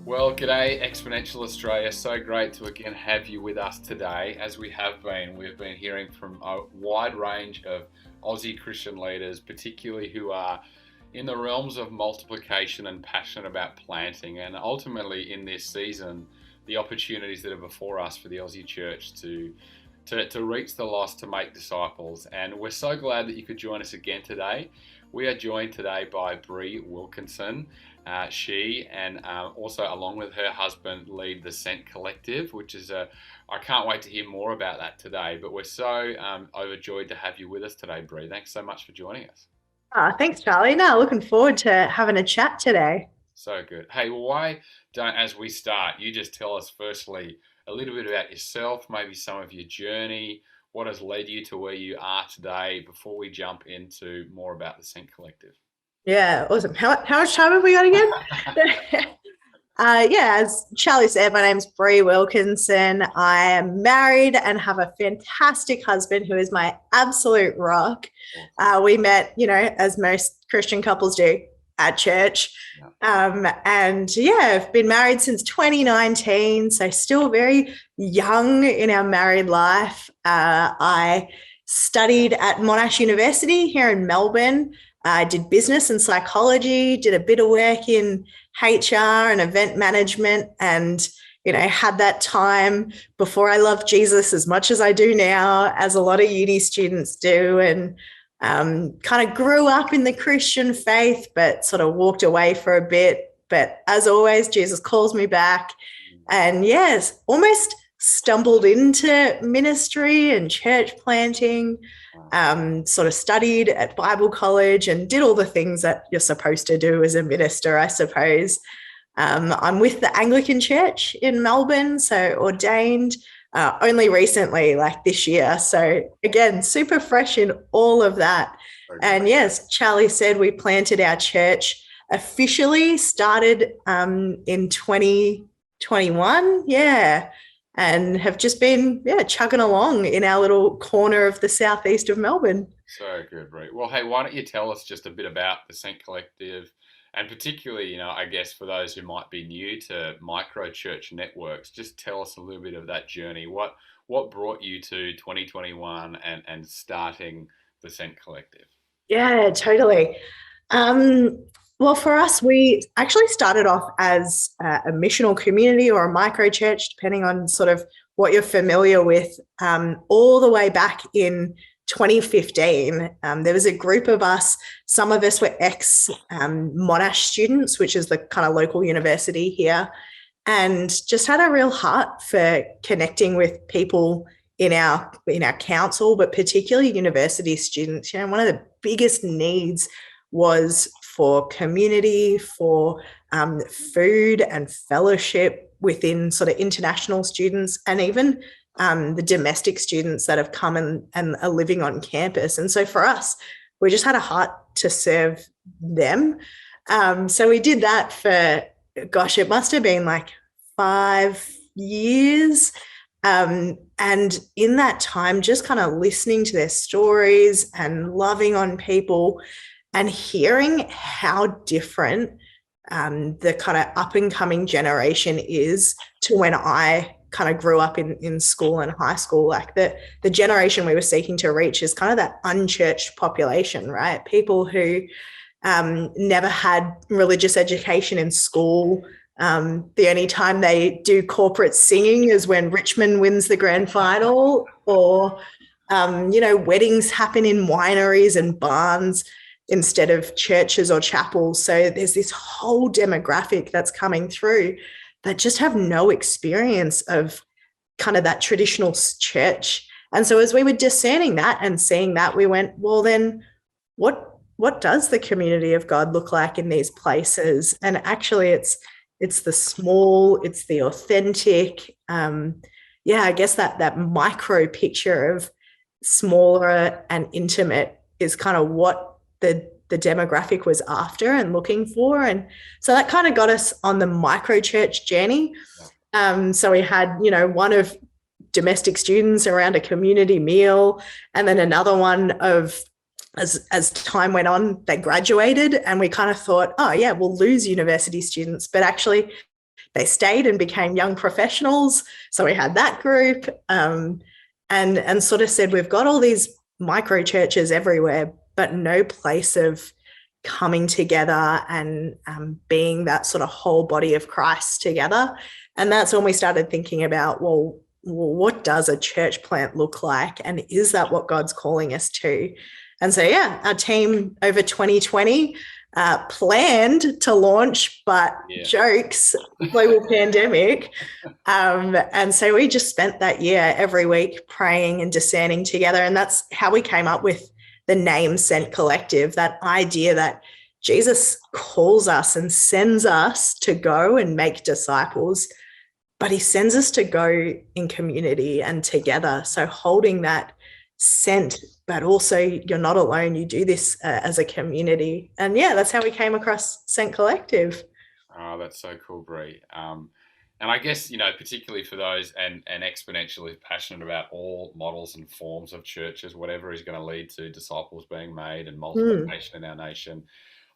Well, g'day, Exponential Australia. So great to again have you with us today. As we have been, we've been hearing from a wide range of Aussie Christian leaders, particularly who are in the realms of multiplication and passionate about planting. And ultimately, in this season, the opportunities that are before us for the Aussie Church to reach the lost, to make disciples. And we're so glad that you could join us again today. We are joined today by Bre Wilkinson. She and also along with her husband lead the Scent Collective, which is I can't wait to hear more about that today. But we're so overjoyed to have you with us today, Bre. Thanks so much for joining us. Thanks, Charlie. No, looking forward to having a chat today. So good. Hey, well, why don't, as we start, you just tell us firstly a little bit about yourself, maybe some of your journey, what has led you to where you are today before we jump into more about the Scent Collective. Yeah, awesome. How much time have we got again? Yeah, as Charlie said, my name's Bre Wilkinson. I am married and have a fantastic husband who is my absolute rock. We met, as most Christian couples do, at church. And yeah, I've been married since 2019, so still very young in our married life. I studied at Monash University here in Melbourne. I did business and psychology, did a bit of work in HR and event management, and had that time before I loved Jesus as much as I do now, as a lot of uni students do, and kind of grew up in the Christian faith, but sort of walked away for a bit. But as always, Jesus calls me back, and yes, almost stumbled into ministry and church planting. Sort of studied at Bible college and did all the things that you're supposed to do as a minister, I suppose. I'm with the Anglican Church in Melbourne, so ordained only recently, like this year. So again, super fresh in all of that. And yes, Charlie said we planted our church officially, started in 2021. Yeah. And have just been, chugging along in our little corner of the southeast of Melbourne. So good, Bre. Well, hey, why don't you tell us just a bit about the Scent Collective, and particularly, I guess for those who might be new to Microchurch networks, just tell us a little bit of that journey. What brought you to 2021 and starting the Scent Collective? Yeah, totally. Well, for us, we actually started off as a missional community or a microchurch, depending on sort of what you're familiar with, all the way back in 2015. There was a group of us. Some of us were ex-Monash students, which is the kind of local university here, and just had a real heart for connecting with people in our council, but particularly university students. One of the biggest needs was for community, for food and fellowship within sort of international students, and even the domestic students that have come and are living on campus. And so for us, we just had a heart to serve them. So we did that for, gosh, it must have been like 5 years. And in that time, just kind of listening to their stories and loving on people and hearing how different the kind of up and coming generation is to when I kind of grew up in school and high school. Like the generation we were seeking to reach is kind of that unchurched population, right? People who never had religious education in school. The only time they do corporate singing is when Richmond wins the grand final, or weddings happen in wineries and barns instead of churches or chapels. So there's this whole demographic that's coming through that just have no experience of kind of that traditional church. And so as we were discerning that and seeing that, we went, well, then what does the community of God look like in these places? And actually it's the small, it's the authentic. I guess that micro picture of smaller and intimate is kind of what the demographic was after and looking for. And so that kind of got us on the microchurch journey. So we had, one of domestic students around a community meal, and then another one of, as time went on, they graduated, and we kind of thought, oh yeah, we'll lose university students, but actually they stayed and became young professionals. So we had that group, and sort of said, we've got all these micro churches everywhere, but no place of coming together and being that sort of whole body of Christ together. And that's when we started thinking about, well, what does a church plant look like? And is that what God's calling us to? And so, yeah, our team over 2020 planned to launch, but jokes, global pandemic. And so we just spent that year every week praying and discerning together. And that's how we came up with the name Sent Collective, that idea that Jesus calls us and sends us to go and make disciples, but he sends us to go in community and together. So holding that sent, but also you're not alone. You do this as a community. And yeah, that's how we came across Sent Collective. Oh, that's so cool, Bre. And I guess, particularly for those, and Exponential is passionate about all models and forms of churches, whatever is going to lead to disciples being made and multiplication in our nation.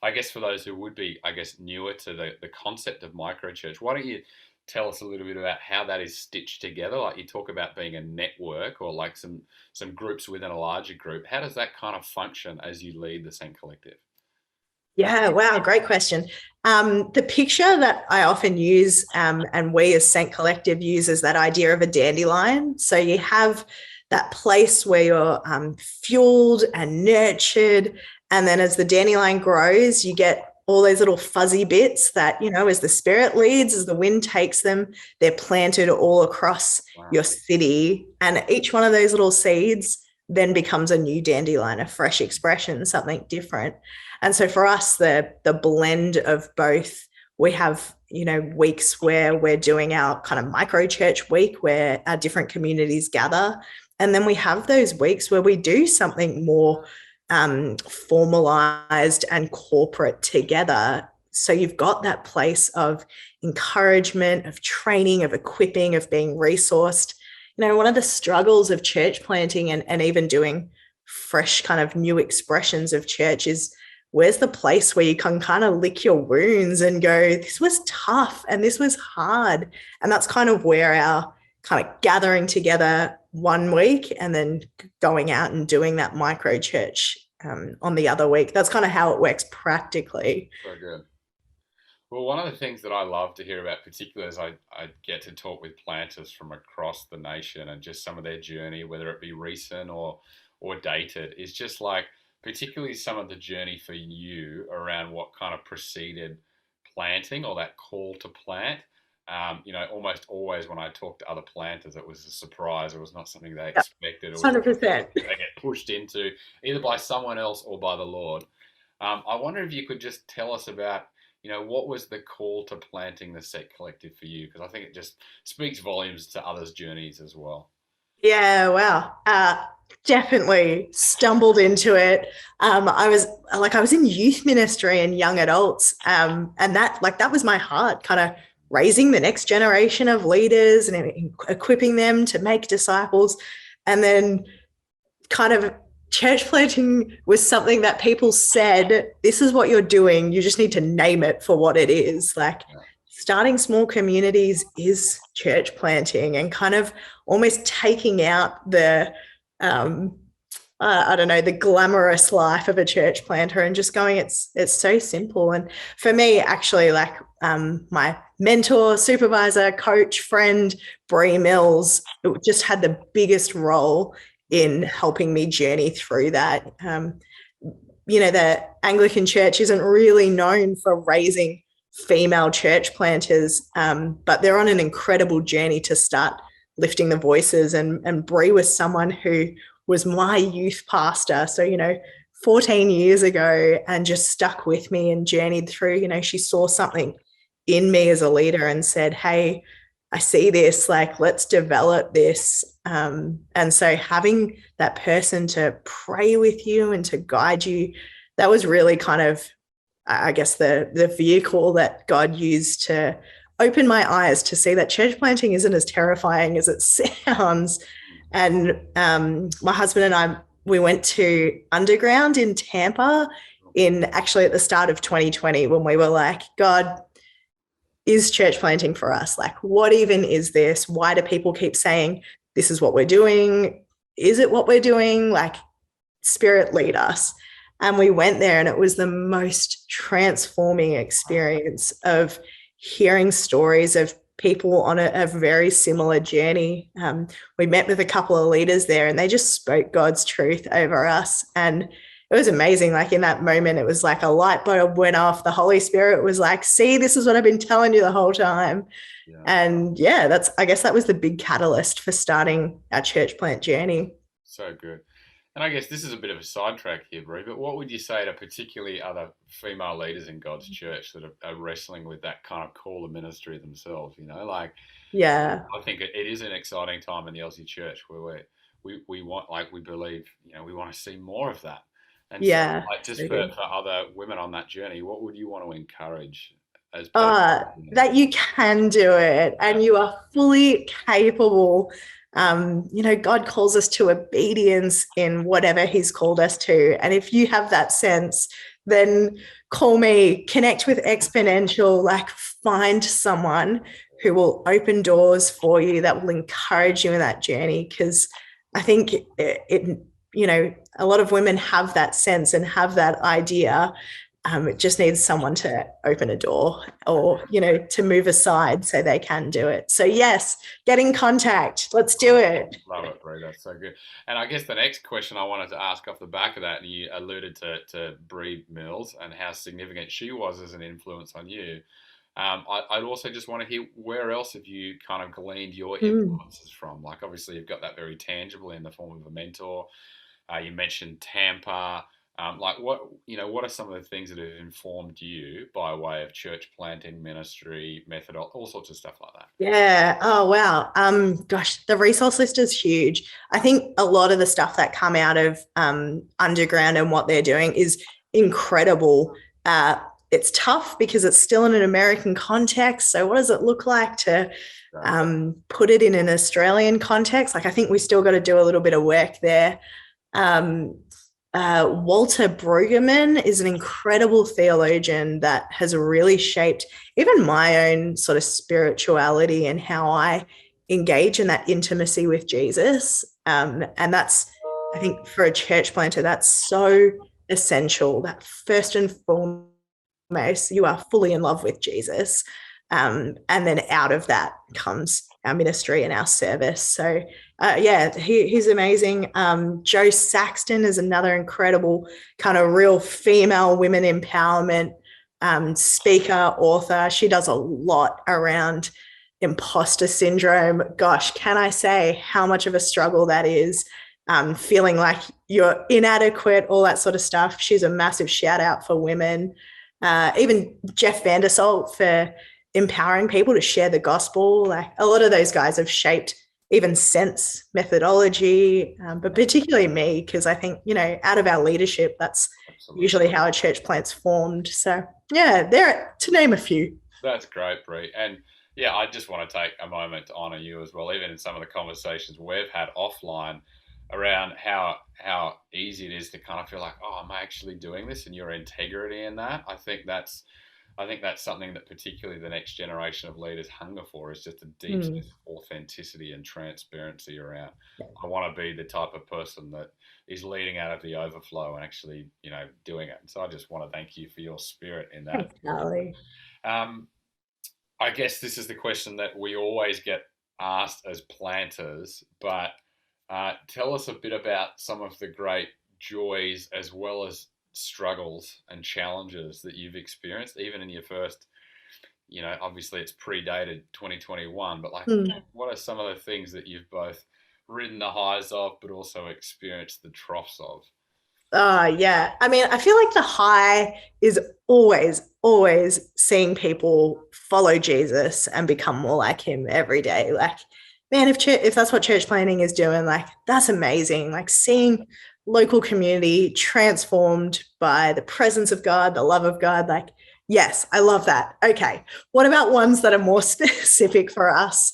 I guess for those who would be, newer to the concept of microchurch, why don't you tell us a little bit about how that is stitched together? Like, you talk about being a network, or like some groups within a larger group. How does that kind of function as you lead the Sent Collective? Yeah, wow, great question. The picture that I often use, and we as Sent Collective use, is that idea of a dandelion. So you have that place where you're fueled and nurtured, and then as the dandelion grows, you get all those little fuzzy bits that, as the Spirit leads, as the wind takes them, they're planted all across your city. And each one of those little seeds then becomes a new dandelion, a fresh expression, something different. And so for us, the blend of both, we have, weeks where we're doing our kind of micro church week where our different communities gather. And then we have those weeks where we do something more formalized and corporate together. So you've got that place of encouragement, of training, of equipping, of being resourced. One of the struggles of church planting and even doing fresh kind of new expressions of church is, where's the place where you can kind of lick your wounds and go, this was tough and this was hard? And that's kind of where our kind of gathering together one week and then going out and doing that micro church on the other week. That's kind of how it works practically. So good. Well, one of the things that I love to hear about, particularly as I get to talk with planters from across the nation and just some of their journey, whether it be recent or dated, is just like, particularly some of the journey for you around what kind of preceded planting or that call to plant. Almost always when I talk to other planters, it was a surprise. It was not something they expected. It was 100%. They get pushed into either by someone else or by the Lord. I wonder if you could just tell us about, what was the call to planting the Sent Collective for you? Because I think it just speaks volumes to others' journeys as well. Yeah, wow. Definitely stumbled into it. I was in youth ministry and young adults, and that was my heart, kind of raising the next generation of leaders and equipping them to make disciples. And then kind of church planting was something that people said, this is what you're doing. You just need to name it for what it is. Like, starting small communities is church planting, and kind of almost taking out the, the glamorous life of a church planter and just going, it's so simple. And for me, actually, my mentor, supervisor, coach, friend, Bre Mills, just had the biggest role in helping me journey through that. The Anglican Church isn't really known for raising female church planters, but they're on an incredible journey to start lifting the voices. And Bre was someone who was my youth pastor, so 14 years ago, and just stuck with me and journeyed through. She saw something in me as a leader and said, hey, I see this, let's develop this. And so having that person to pray with you and to guide you, that was really kind of, I guess, the vehicle that God used to open my eyes to see that church planting isn't as terrifying as it sounds. And my husband and I, we went to Underground in Tampa at the start of 2020, when we were like, God, is church planting for us? Like, what even is this? Why do people keep saying this is what we're doing? Is it what we're doing? Like, Spirit lead us. And we went there, and it was the most transforming experience of hearing stories of people on a very similar journey. We met with a couple of leaders there, and they just spoke God's truth over us. And it was amazing. Like, in that moment, it was like a light bulb went off. The Holy Spirit was like, see, this is what I've been telling you the whole time. Yeah. And yeah, I guess that was the big catalyst for starting our church plant journey. So good. And I guess this is a bit of a sidetrack here, Bre, but what would you say to particularly other female leaders in God's church that are wrestling with that kind of call of ministry themselves? Like, yeah, I think it is an exciting time in the Aussie church where we want, like, we believe, we want to see more of that. And yeah, so, like, just for other women on that journey, what would you want to encourage? That you can do it, and you are fully capable. God calls us to obedience in whatever he's called us to. And if you have that sense, then call me, connect with Exponential, like, find someone who will open doors for you, that will encourage you in that journey. Because I think a lot of women have that sense and have that idea. It just needs someone to open a door or, to move aside so they can do it. So yes, get in contact. Let's do it. Love it, Bre. That's so good. And I guess the next question I wanted to ask off the back of that, and you alluded to Bre Mills and how significant she was as an influence on you. I'd also just want to hear, where else have you kind of gleaned your influences from? Like, obviously you've got that very tangible in the form of a mentor. You mentioned Tampa. Like, what are some of the things that have informed you by way of church planting, ministry, method, all sorts of stuff like that? Yeah. Oh, wow. Gosh, the resource list is huge. I think a lot of the stuff that come out of Underground and what they're doing is incredible. It's tough because it's still in an American context. So what does it look like to put it in an Australian context? Like, I think we still got to do a little bit of work there. Walter Brueggemann is an incredible theologian that has really shaped even my own sort of spirituality and how I engage in that intimacy with Jesus. And that's, I think, for a church planter, that's so essential, that first and foremost, you are fully in love with Jesus. And then out of that comes our ministry and our service. So he's amazing. Jo Saxton is another incredible kind of real female women empowerment speaker, author. She does a lot around imposter syndrome. Gosh, can I say how much of a struggle that is? Feeling like you're inadequate, all that sort of stuff. She's a massive shout out for women. Even Jeff Vandersalt for empowering people to share the gospel. Like, a lot of those guys have shaped even sense methodology, but particularly me, because I think, out of our leadership, that's usually how a church plant's formed. So yeah, there, to name a few. That's great, Bre. And yeah, I just want to take a moment to honor you as well, even in some of the conversations we've had offline around how easy it is to kind of feel like, oh, am I actually doing this? And your integrity in that. I think that's something that particularly the next generation of leaders hunger for, is just a deep sense of authenticity and transparency around. I want to be the type of person that is leading out of the overflow and actually, doing it. And so I just want to thank you for your spirit in that. Thanks, I guess this is the question that we always get asked as planters, but tell us a bit about some of the great joys as well as struggles and challenges that you've experienced, even in your first, obviously it's predated 2021, but like, what are some of the things that you've both ridden the highs of, but also experienced the troughs of? Yeah. I mean, I feel like the high is always seeing people follow Jesus and become more like him every day. Like, man, if that's what church planting is doing, like, that's amazing. Like, seeing local community transformed by the presence of God, the love of God. Like, yes, I love that. Okay. What about ones that are more specific for us?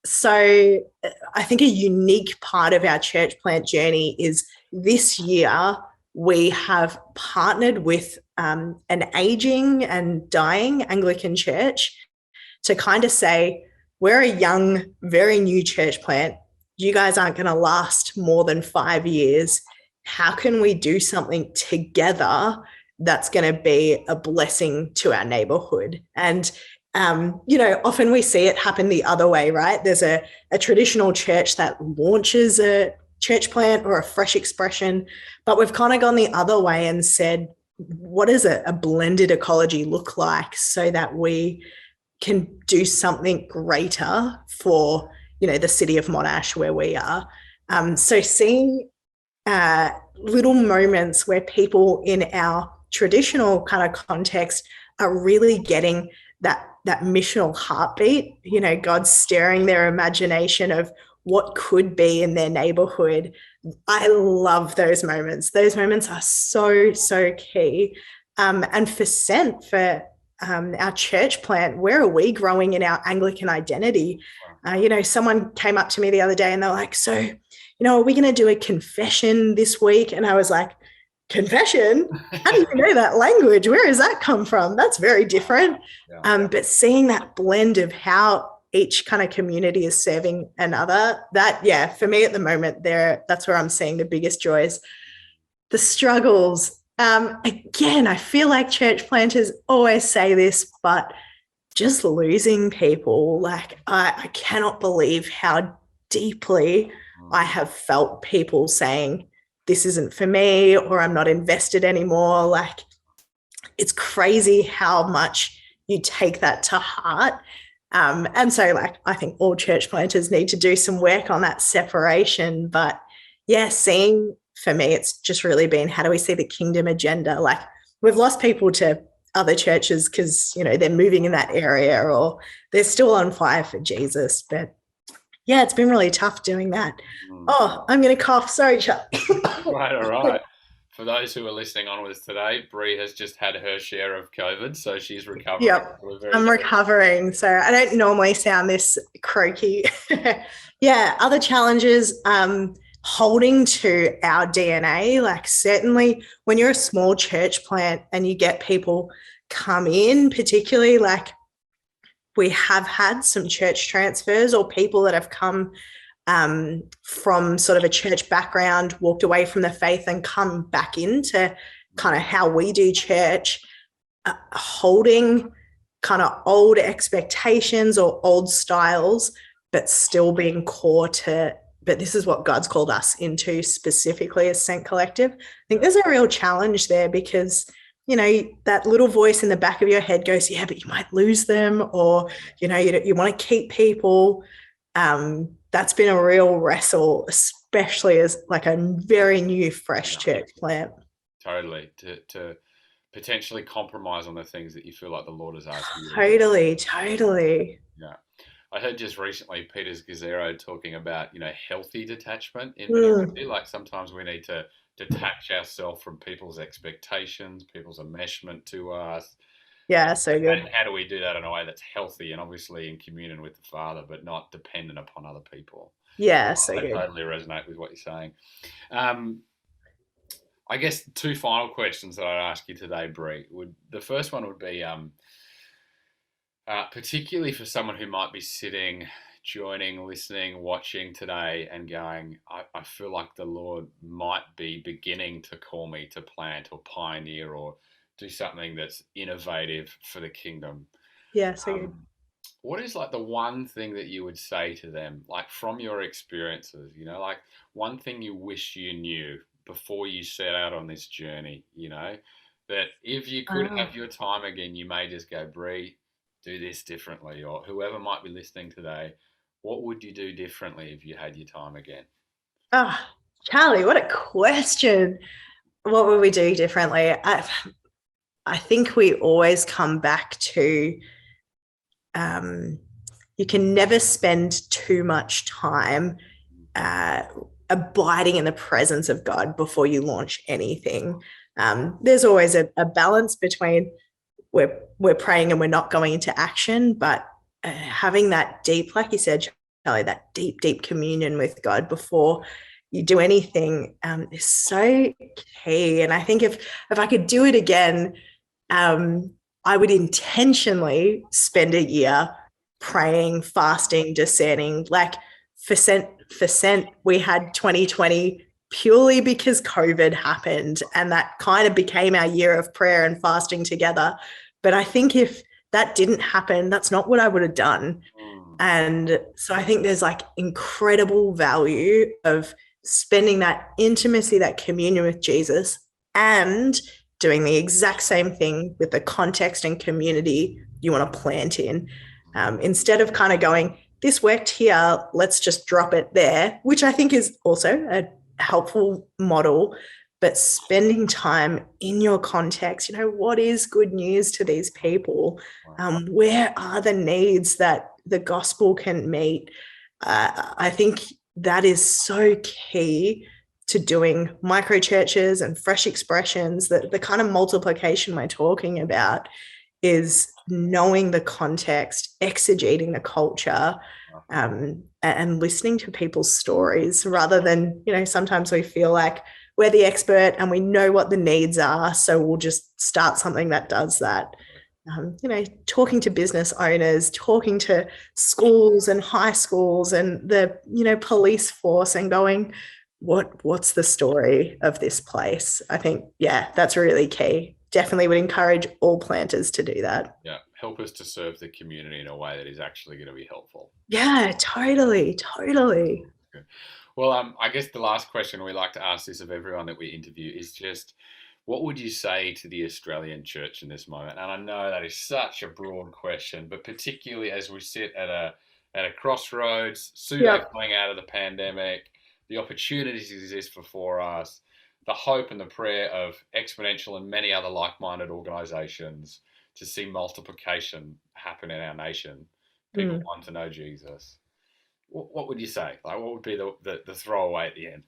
So I think a unique part of our church plant journey is this year we have partnered with an aging and dying Anglican church to kind of say, we're a young, very new church plant. You guys aren't going to last more than 5 years. How can we do something together that's going to be a blessing to our neighborhood? And often we see it happen the other way, right? There's a traditional church that launches a church plant or a fresh expression, but we've kind of gone the other way and said, what does a blended ecology look like so that we can do something greater for, the city of Monash where we are? So seeing little moments where people in our traditional kind of context are really getting that missional heartbeat, God stirring their imagination of what could be in their neighborhood. I love those moments. Those moments are so, so key. And for our church plant, where are we growing in our Anglican identity? Someone came up to me the other day and they're like, so, are we going to do a confession this week? And I was like, confession? How do you know that language? Where does that come from? That's very different. But seeing that blend of how each kind of community is serving another, for me at the moment, that's where I'm seeing the biggest joys. The struggles, again, I feel like church planters always say this, but just losing people, like I cannot believe how deeply I have felt people saying, this isn't for me, or I'm not invested anymore. Like, it's crazy how much you take that to heart. And so, like, I think all church planters need to do some work on that separation. But seeing, for me, it's just really been, how do we see the kingdom agenda? Like, we've lost people to other churches because, they're moving in that area or they're still on fire for Jesus. But it's been really tough doing that. Oh, I'm going to cough. Sorry, Chuck. Right, all right. For those who are listening on with us today, Bre has just had her share of COVID, so she's recovering. Yep, I'm recovering, so I don't normally sound this croaky. Other challenges, holding to our DNA. Like, certainly when you're a small church plant and you get people come in, particularly, like, we have had some church transfers or people that have come from sort of a church background, walked away from the faith and come back into kind of how we do church, holding kind of old expectations or old styles, but still being core to, but this is what God's called us into specifically as Saint Collective. I think there's a real challenge there because, that little voice in the back of your head goes, yeah, but you might lose them, or, you want to keep people. That's been a real wrestle, especially as like a very new, fresh church plant. Totally. To potentially compromise on the things that you feel like the Lord has asked you. Totally. Yeah. I heard just recently Peter Scazzero talking about, healthy detachment in ministry. Like, sometimes we need to detach ourselves from people's expectations, people's enmeshment to us. Yeah, so good. And how do we do that in a way that's healthy and obviously in communion with the Father, but not dependent upon other people? Yeah, so good. I totally resonate with what you're saying. I guess 2 final questions that I'd ask you today, Bre. The first one would be, particularly for someone who might be sitting, joining, listening, watching today and going, I feel like the Lord might be beginning to call me to plant or pioneer or do something that's innovative for the kingdom. Yeah, so good. What is like the one thing that you would say to them, like from your experiences, like one thing you wish you knew before you set out on this journey, that if you could have your time again, you may just go, Bre, do this differently, or whoever might be listening today, what would you do differently if you had your time again? Oh, Charlie, what a question. What would we do differently? I think we always come back to you can never spend too much time abiding in the presence of God before you launch anything. There's always a balance between we're praying and we're not going into action, but having that deep, like you said, Charlie, that deep communion with God before you do anything is so key. And I think if I could do it again, I would intentionally spend a year praying, fasting, discerning. Like for cent, we had 2020 purely because COVID happened, and that kind of became our year of prayer and fasting together. But I think if that didn't happen, that's not what I would have done. And so I think there's like incredible value of spending that intimacy, that communion with Jesus, and doing the exact same thing with the context and community you want to plant in. Instead of kind of going, this worked here, let's just drop it there, which I think is also a helpful model, but spending time in your context, what is good news to these people? Where are the needs that the gospel can meet? I think that is so key to doing micro churches and fresh expressions. The kind of multiplication we're talking about is knowing the context, exegeting the culture, and listening to people's stories rather than, sometimes we feel like we're the expert and we know what the needs are, so we'll just start something that does that. Talking to business owners, talking to schools and high schools and the, police force, and going, what's the story of this place? I think, that's really key. Definitely would encourage all planters to do that. Yeah, help us to serve the community in a way that is actually going to be helpful. Yeah, totally. Good. Well, I guess the last question we like to ask this of everyone that we interview is just, what would you say to the Australian church in this moment? And I know that is such a broad question, but particularly as we sit at a crossroads, coming out of the pandemic, the opportunities exist before us, the hope and the prayer of Exponential and many other like-minded organisations to see multiplication happen in our nation. People want to know Jesus. What would you say? Like, what would be the throwaway at the end?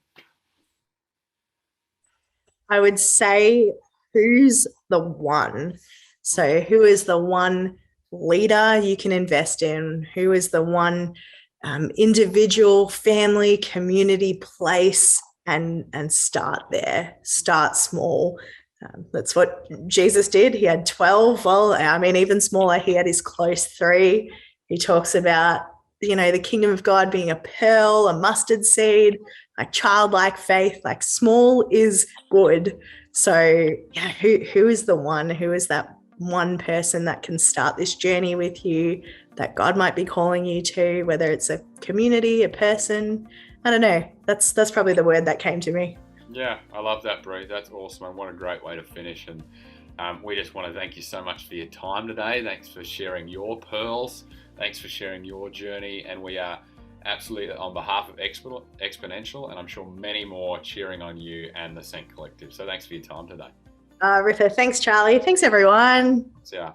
I would say, who's the one? So who is the one leader you can invest in? Who is the one individual, family, community, place, and start there. Start small. That's what Jesus did. He had 12. Well, I mean, even smaller, he had his close 3. He talks about, the kingdom of God being a pearl, a mustard seed, like childlike faith, like small is good. So yeah, who is the one? Who is that one person that can start this journey with you, that God might be calling you to, whether it's a community, a person? I don't know. That's probably the word that came to me. Yeah, I love that, Bre. That's awesome. And what a great way to finish. And we just want to thank you so much for your time today. Thanks for sharing your pearls. Thanks for sharing your journey. And we are absolutely on behalf of Exponential, and I'm sure many more, cheering on you and the Scent Collective. So thanks for your time today. Ritha, thanks, Charlie. Thanks, everyone. See ya.